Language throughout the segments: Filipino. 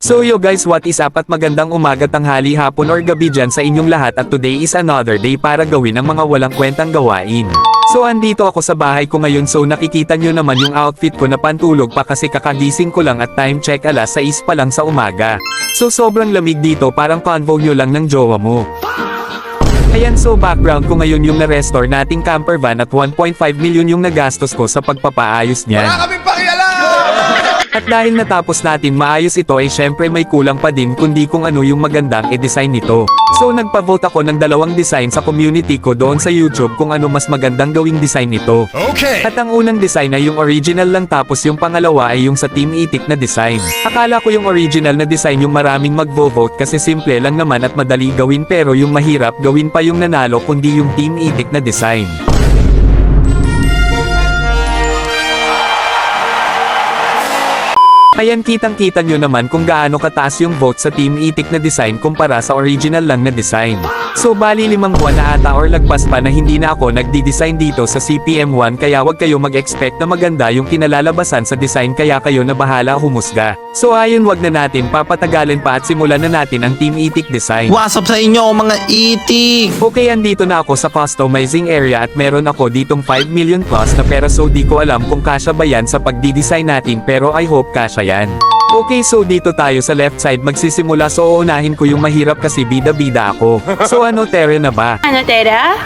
So yo guys, what is up at magandang umaga, tanghali, hapon or gabi dyan sa inyong lahat at today is another day para gawin ang mga walang kwentang gawain. So andito ako sa bahay ko ngayon, so nakikita nyo naman yung outfit ko na pantulog pa kasi kakagising ko lang at time check alas 6 pa lang sa umaga. So sobrang lamig dito, parang convo nyo lang ng jowa mo. Ayan, so background ko ngayon yung na-restore nating camper van at 1.5 million yung nagastos ko sa pagpapaayos niyan. Wala kaming pakialam! At dahil natapos natin maayos ito ay syempre may kulang pa din kundi kung ano yung magandang e-design nito. So nagpa-vote ako ng dalawang design sa community ko doon sa YouTube kung ano mas magandang gawing design nito. Okay. At ang unang design ay yung original lang, tapos yung pangalawa ay yung sa Team Itik na design. Akala ko yung original na design yung maraming magvo-vote kasi simple lang naman at madali gawin, pero yung mahirap gawin pa yung nanalo kundi yung Team Itik na design. Ayan, kitang-kita nyo naman kung gaano kataas yung vote sa Team Itik na design kumpara sa original lang na design. So bali 5 buwan na ata or lagpas pa na hindi na ako nagdi-design dito sa CPM1, kaya wag kayo mag-expect na maganda yung kinalalabasan sa design, kaya kayo na bahala humusga. So ayun, wag na natin papatagalin pa at simulan na natin ang Team Itik design. What's up sa inyo mga itik? Okay, andito na ako sa customizing area at meron ako ditong 5 million plus na pera, so di ko alam kung kasya ba yan sa pagdi-design natin, pero I hope kasya yan. Okay, so dito tayo sa left side magsisimula, so uunahin ko yung mahirap kasi bida-bida ako. So ano, tere na ba? Ano, Tera?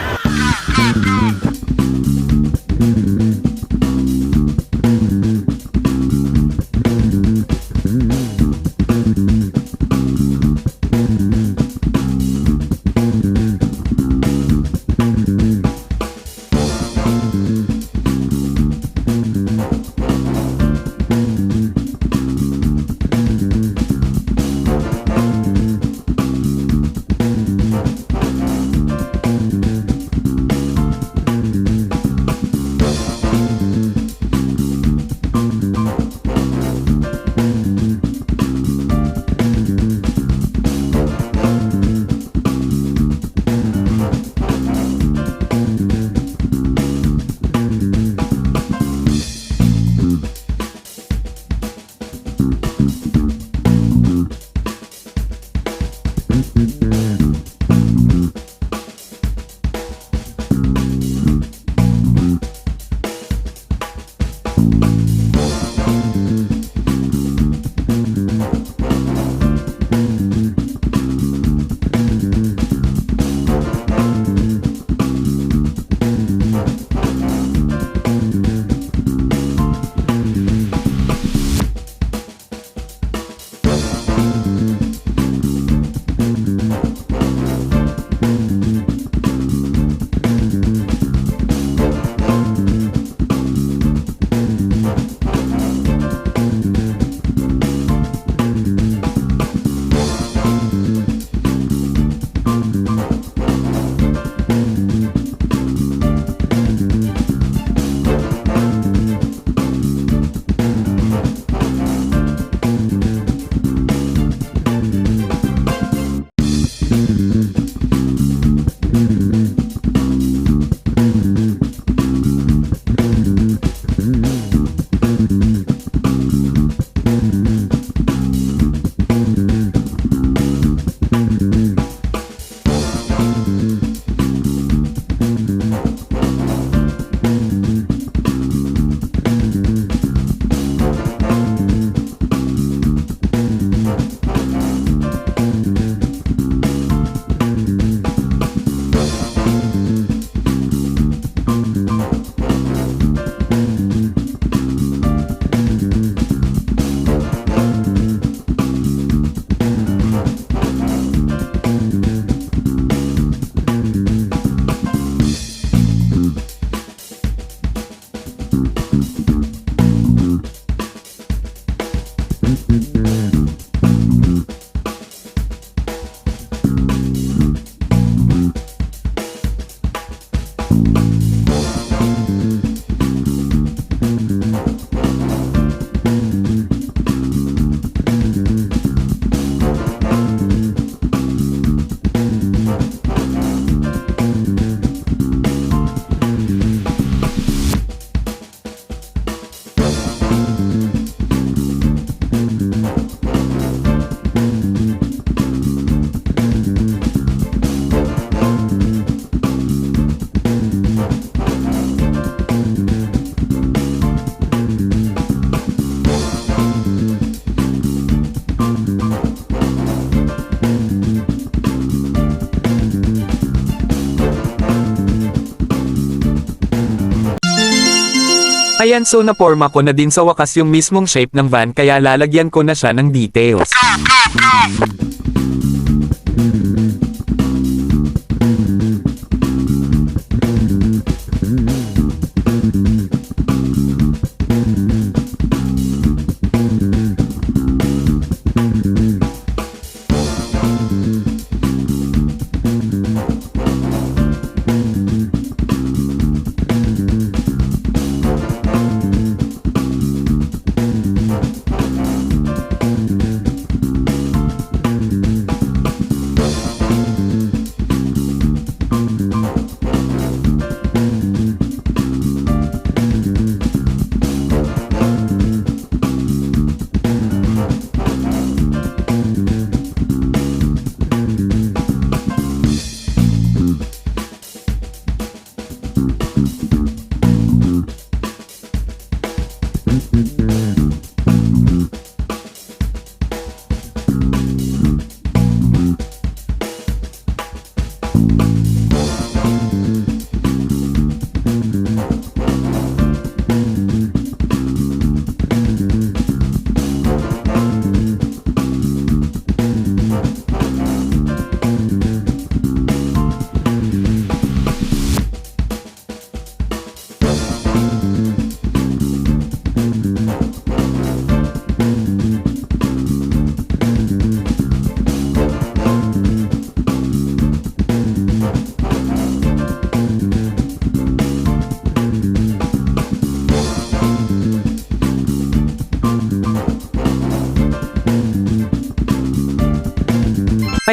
Ayan, so naporma ko na din sa wakas yung mismong shape ng van kaya lalagyan ko na siya ng details.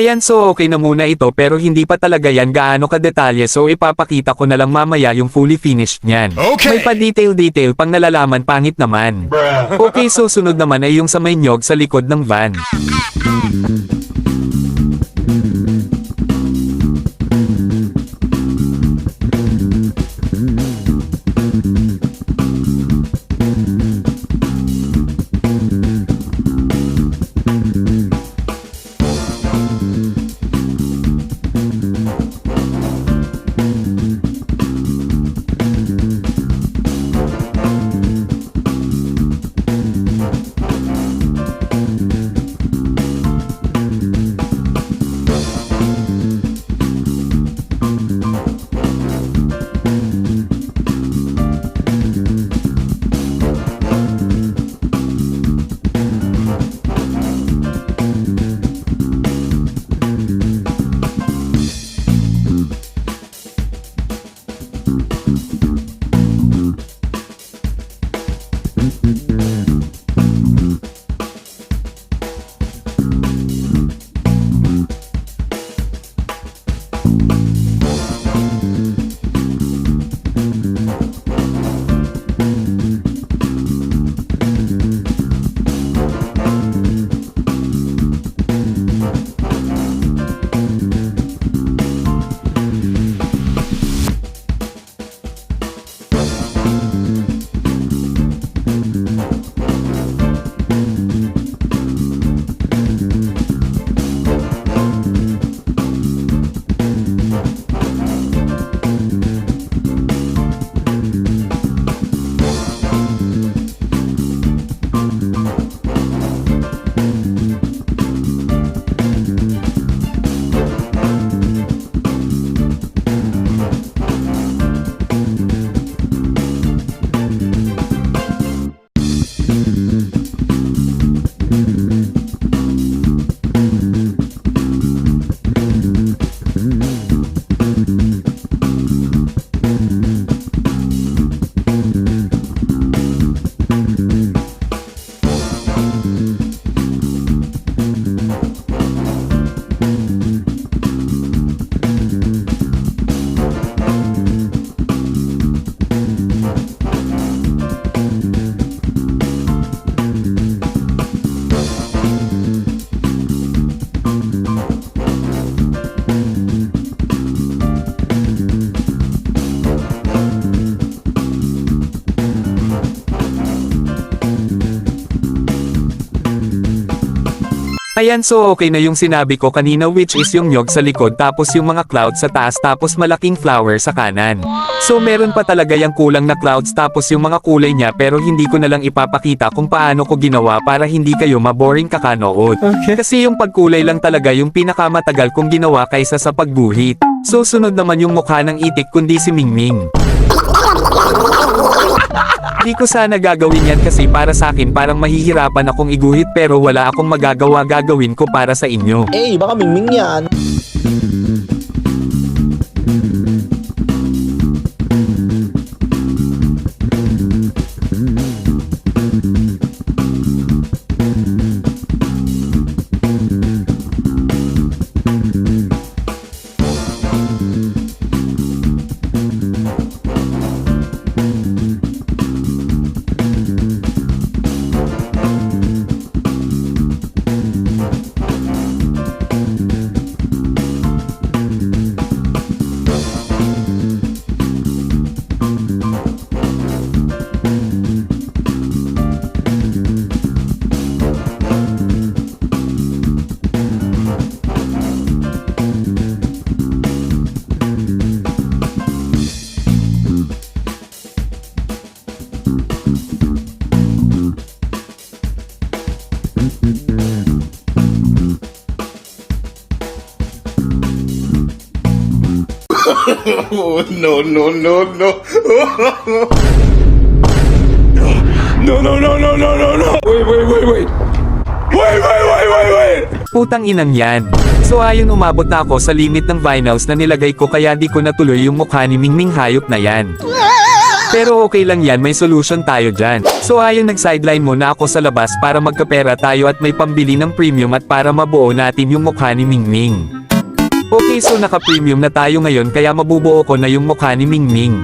Ayan, so okay na muna ito pero hindi pa talaga yan gaano kadetalye, so ipapakita ko na lang mamaya yung fully finished niyan. Okay. May pa-detail pang nalalaman, pangit naman. Okay, so sunod naman ay yung sa may nyog sa likod ng van. Ayan, so okay na yung sinabi ko kanina, which is yung nyog sa likod tapos yung mga clouds sa taas tapos malaking flower sa kanan. So meron pa talaga yung kulang na clouds tapos yung mga kulay niya, pero hindi ko na lang ipapakita kung paano ko ginawa para hindi kayo maboring kakanood. Kasi yung pagkulay lang talaga yung pinakamatagal kong ginawa kaysa sa pagguhit. So sunod naman yung mukha ng itik kundi si Mingming. Di ko sana gagawin yan kasi para sa akin parang mahihirapan akong iguhit, pero wala akong magagawa, gagawin ko para sa inyo. Eh, baka Mingming yan. Oh, no, no, no, no. No, no, no, no, no, no, no. Wait, wait, wait, wait. Wait. Putang inang yan. So ayun, umabot na ako sa limit ng vinyls na nilagay ko, kaya di ko natuloy yung mukha ni Mingming, hayop na yan. Pero okay lang yan, may solution tayo dyan. So ayun, nag-sideline muna ako sa labas para magkapera tayo at may pambili ng premium at para mabuo natin yung mukha ni Mingming. Okay, so naka-premium na tayo ngayon kaya mabubuo ko na yung mukha ni Mingming.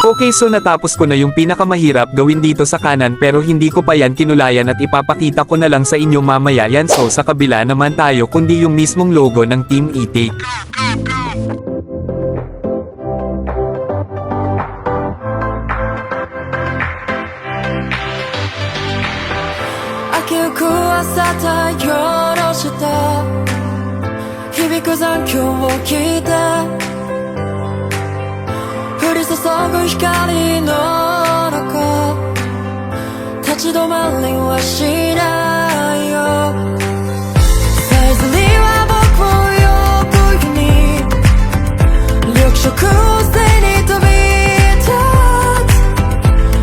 Okay, so natapos ko na yung pinakamahirap gawin dito sa kanan, pero hindi ko pa yan kinulayan at ipapakita ko na lang sa inyo mamaya yan. So sa kabila naman tayo, kundi yung mismong logo ng Team Itik. 立ち止まりはしないよさえずりは僕を呼ぶように緑色を背に飛び立つ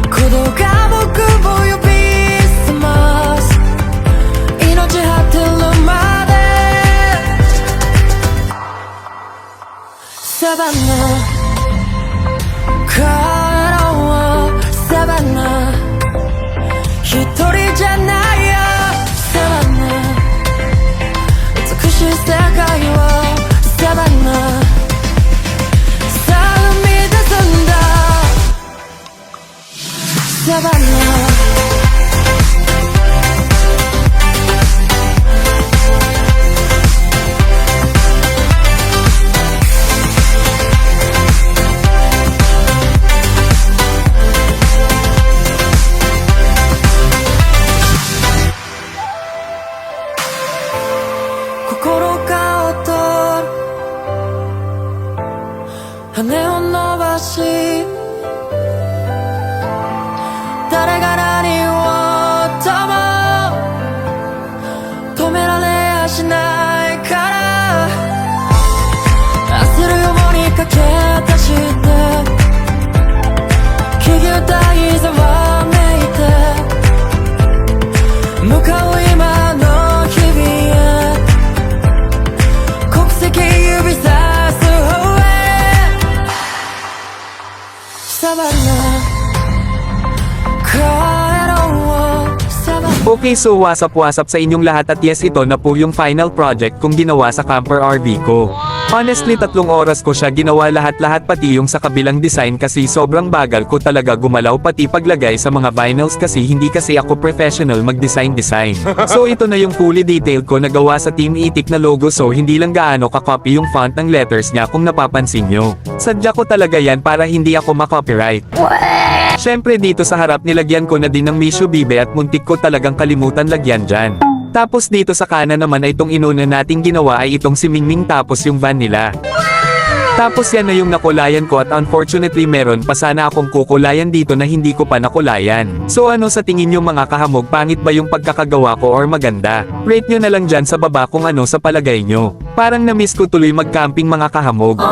鼓動が僕を呼び覚ます命果てるまでサバナ帰ろうサバナ一人じゃないよサバナ美しい世界をサバナさあ生み出すんだサバナ心が躍る羽を伸ばし誰が何をとも止められやしないから焦るように駆け出して気球体ざわめいて向かう今の日々へ国籍指さす方へサバナ帰ろうサバナ Okay, so wasap sa inyong lahat at yes, ito na po yung final project kong ginawa sa camper RV ko. Honestly, 3 oras ko siya ginawa lahat-lahat pati yung sa kabilang design kasi sobrang bagal ko talaga gumalaw pati paglagay sa mga vinyls kasi hindi kasi ako professional mag-design. So ito na yung fully detailed ko na gawa sa Team Itik na logo so hindi lang gaano ka-copy yung font ng letters niya kung napapansin nyo. Sadya ko talaga yan para hindi ako ma-copyright. Syempre dito sa harap nilagyan ko na din ng Mishu Bibe at muntik ko talagang kalimutan lagyan dyan. Tapos dito sa kanan naman ay itong inuna nating ginawa ay itong si Mingming tapos yung van nila. Tapos yan na yung nakulayan ko at unfortunately meron pa sana akong kukulayan dito na hindi ko pa nakulayan. So ano sa tingin nyo mga kahamog, pangit ba yung pagkakagawa ko or maganda? Rate nyo na lang dyan sa baba kung ano sa palagay nyo. Parang na-miss ko tuloy mag-camping mga kahamog.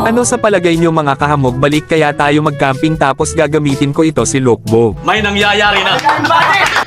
Ano sa palagay nyo mga kahamog, balik kaya tayo mag-camping tapos gagamitin ko ito si Lokbo. May nangyayari na.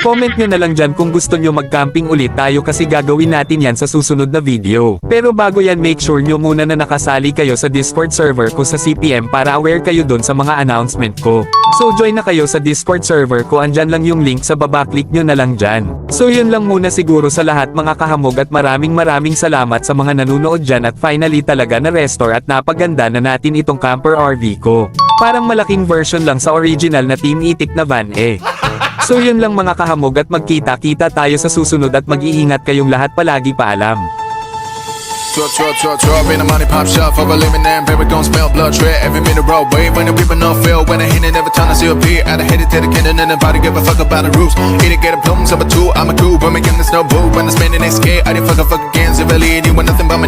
Comment nyo na lang dyan kung gusto nyo mag-camping ulit tayo kasi gagawin natin yan sa susunod na video. Pero bago yan make sure nyo muna na nakasali kayo sa Discord server ko sa CPM para aware kayo dun sa mga announcement ko. So join na kayo sa Discord server ko, andyan lang yung link sa baba, click nyo na lang dyan. So yun lang muna siguro sa lahat mga kahamog at maraming salamat sa mga nanonood dyan at finally talaga na restore at napaganda na natin itong camper RV ko. Parang malaking version lang sa original na Team Itik na van eh. So yun lang mga kahamog at magkita-kita tayo sa susunod at mag-iingat kayong lahat palagi, paalam. Drop in the money pop shop for a living and baby gon' smell blood tread every minute road wave when the people don't feel when I hit it every time I see a beat I hit it to the kid and nobody give a fuck about the rules eat it get a plums number 2 I'm a crew but making this no boo when I'm spending they scared I didn't fuck again so really anyone nothing but my